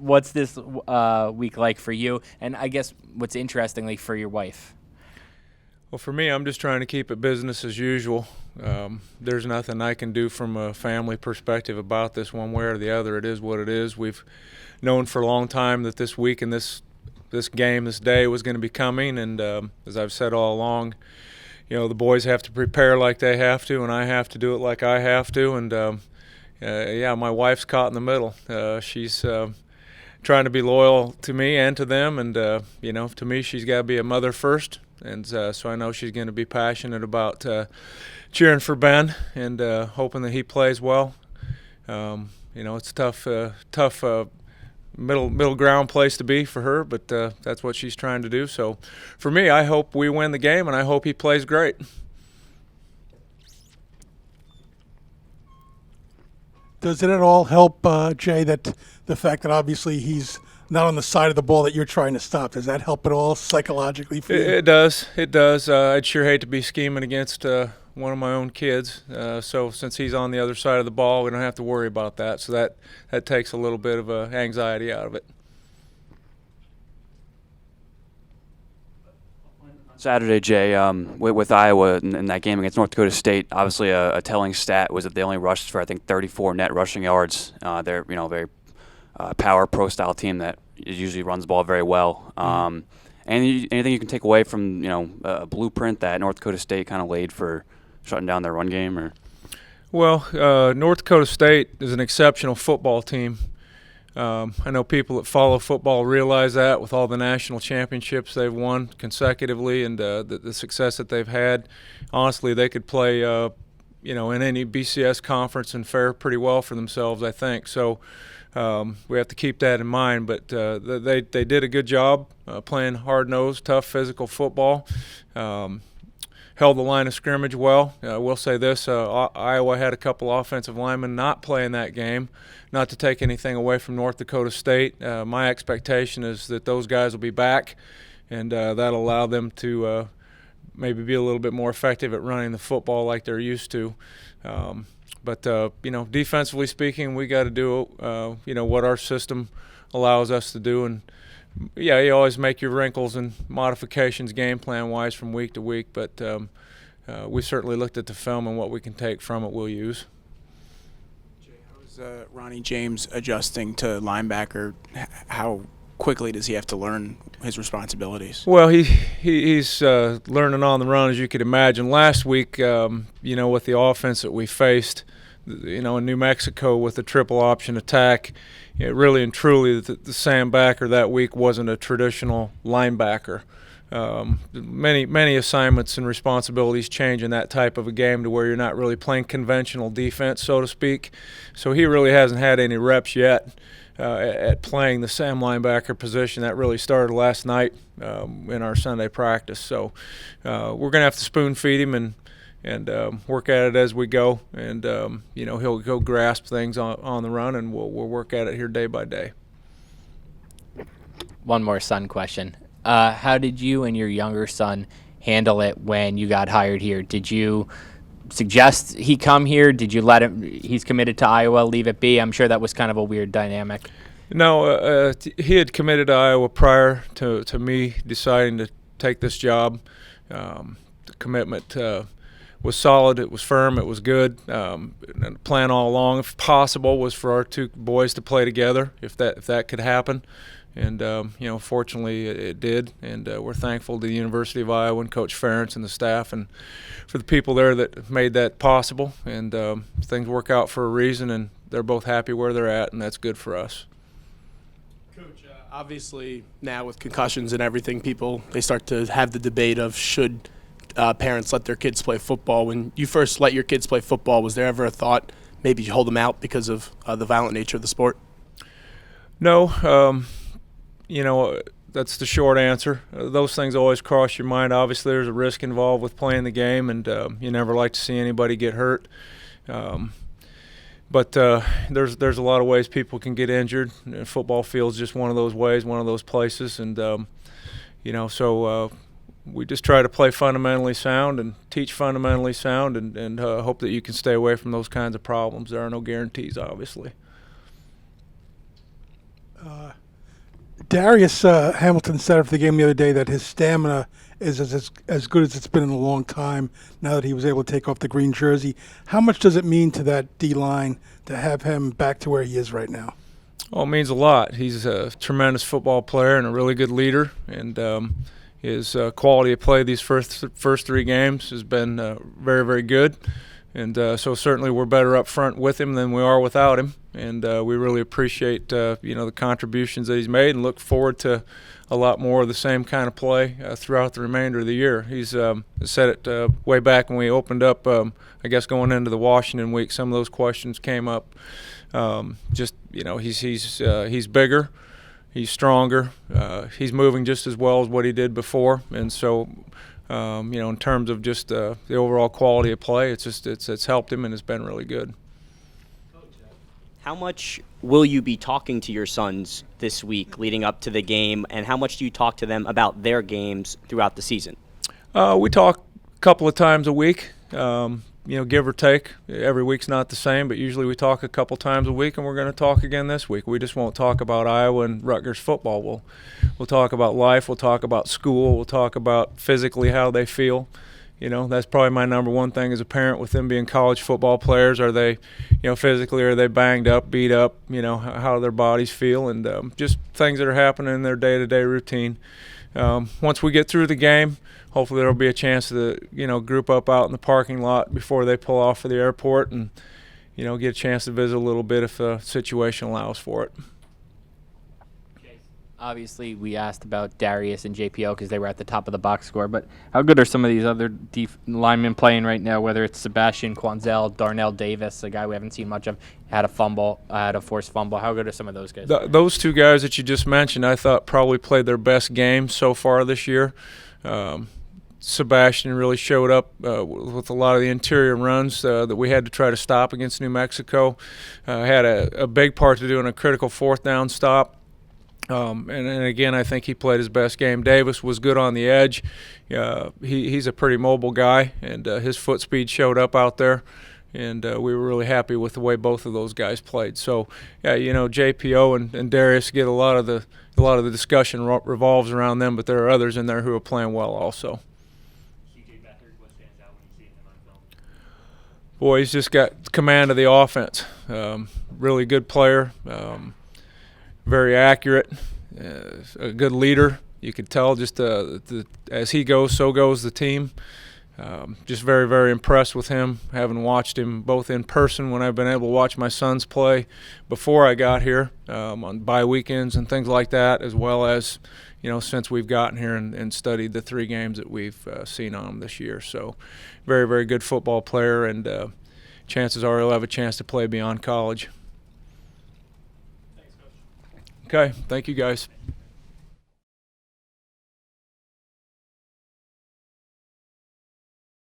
what's this week like for you? And I guess what's interestingly for your wife? Well, for me, I'm just trying to keep it business as usual. There's nothing I can do from a family perspective about this one way or the other. It is what it is. We've known for a long time that this week and this game, this day was going to be coming, and as I've said all along, the boys have to prepare like they have to, and I have to do it like I have to, and yeah, my wife's caught in the middle. She's trying to be loyal to me and to them, and to me, she's got to be a mother first. And so I know she's going to be passionate about cheering for Ben and hoping that he plays well. It's a tough middle ground place to be for her, but that's what she's trying to do. So for me, I hope we win the game, and I hope he plays great. Does it at all help, Jay, that the fact that obviously he's not on the side of the ball that you're trying to stop? Does that help at all psychologically for you? It does. It does. I'd sure hate to be scheming against one of my own kids. So since he's on the other side of the ball, we don't have to worry about that. So that takes a little bit of anxiety out of it. Saturday, Jay, with Iowa in that game against North Dakota State, obviously a telling stat was that they only rushed for, I think, 34 net rushing yards. They're very power pro style team that usually runs the ball very well. Anything you can take away from a blueprint that North Dakota State kind of laid for shutting down their run game? Or Well, North Dakota State is an exceptional football team. I know people that follow football realize that with all the national championships they've won consecutively and the success that they've had. Honestly, they could play in any BCS conference and fare pretty well for themselves, I think. So we have to keep that in mind. But they did a good job playing hard-nosed, tough, physical football. Held the line of scrimmage well. I will say this, Iowa had a couple offensive linemen not playing that game, not to take anything away from North Dakota State. My expectation is that those guys will be back, and that'll allow them to maybe be a little bit more effective at running the football like they're used to. But defensively speaking, we got to do, what our system allows us to do. And, yeah, you always make your wrinkles and modifications game plan-wise from week to week. But we certainly looked at the film, and what we can take from it we'll use. Jay, how is Ronnie James adjusting to linebacker? How quickly does he have to learn his responsibilities? Well, he's learning on the run, as you could imagine. Last week, with the offense that we faced, in New Mexico with the triple option attack, really and truly the Sam backer that week wasn't a traditional linebacker. Many assignments and responsibilities change in that type of a game to where you're not really playing conventional defense, so to speak. So he really hasn't had any reps yet at playing the Sam linebacker position. That really started last night in our Sunday practice. So we're going to have to spoon feed him and work at it as we go. And, he'll go grasp things on the run, and we'll work at it here day by day. One more son question. How did you and your younger son handle it when you got hired here? Did you suggest he come here? Did you let him, he's committed to Iowa, leave it be? I'm sure that was kind of a weird dynamic. No, he had committed to Iowa prior to me deciding to take this job. The commitment was solid, it was firm, it was good. And the plan all along, if possible, was for our two boys to play together, if that could happen. And, fortunately it did. And we're thankful to the University of Iowa and Coach Ferentz and the staff and for the people there that made that possible. And things work out for a reason, and they're both happy where they're at, and that's good for us. Coach, obviously now with concussions and everything, they start to have the debate of should parents let their kids play football. When you first let your kids play football, was there ever a thought maybe you hold them out because of the violent nature of the sport? No. That's the short answer. Those things always cross your mind. Obviously, there's a risk involved with playing the game, and you never like to see anybody get hurt. But there's a lot of ways people can get injured. Football field's just one of those ways, one of those places, and so we just try to play fundamentally sound and teach fundamentally sound, and hope that you can stay away from those kinds of problems. There are no guarantees, obviously. Darius Hamilton said after the game the other day that his stamina is as good as it's been in a long time now that he was able to take off the green jersey. How much does it mean to that D-line to have him back to where he is right now? Well, it means a lot. He's a tremendous football player and a really good leader, and his quality of play these first 3 games has been very, very good. And so certainly we're better up front with him than we are without him. And we really appreciate the contributions that he's made and look forward to a lot more of the same kind of play throughout the remainder of the year. He's said it way back when we opened up, I guess going into the Washington week, some of those questions came up. He's bigger, he's stronger, he's moving just as well as what he did before. And so in terms of just the overall quality of play, it's helped him and it's been really good. How much will you be talking to your sons this week leading up to the game, and how much do you talk to them about their games throughout the season? We talk a couple of times a week, give or take. Every week's not the same, but usually we talk a couple times a week, and we're going to talk again this week. We just won't talk about Iowa and Rutgers football. We'll talk about life. We'll talk about school. We'll talk about physically how they feel. That's probably my number one thing as a parent with them being college football players. Are they, physically, are they banged up, beat up, how their bodies feel, and just things that are happening in their day-to-day routine. Once we get through the game, hopefully there will be a chance to, group up out in the parking lot before they pull off for the airport and, get a chance to visit a little bit if the situation allows for it. Obviously, we asked about Darius and JPO because they were at the top of the box score, but how good are some of these other linemen playing right now, whether it's Sebastian Quanzel, Darnell Davis, a guy we haven't seen much of, had a forced fumble. How good are some of those guys? Those 2 guys that you just mentioned, I thought probably played their best game so far this year. Sebastian really showed up with a lot of the interior runs that we had to try to stop against New Mexico. Had a big part to do in a critical 4th down stop. And again, I think he played his best game. Davis was good on the edge. He's a pretty mobile guy, and his foot speed showed up out there. And we were really happy with the way both of those guys played. So, JPO and Darius get a lot of the discussion revolves around them, but there are others in there who are playing well also. Boy, he's just got command of the offense. Really good player. Very accurate, a good leader. You could tell just as he goes, so goes the team. Just very, very impressed with him, having watched him both in person when I've been able to watch my sons play before I got here on bye weekends and things like that, as well as, since we've gotten here and studied the 3 games that we've seen on him this year. So very, very good football player, and chances are he'll have a chance to play beyond college. Okay, thank you guys.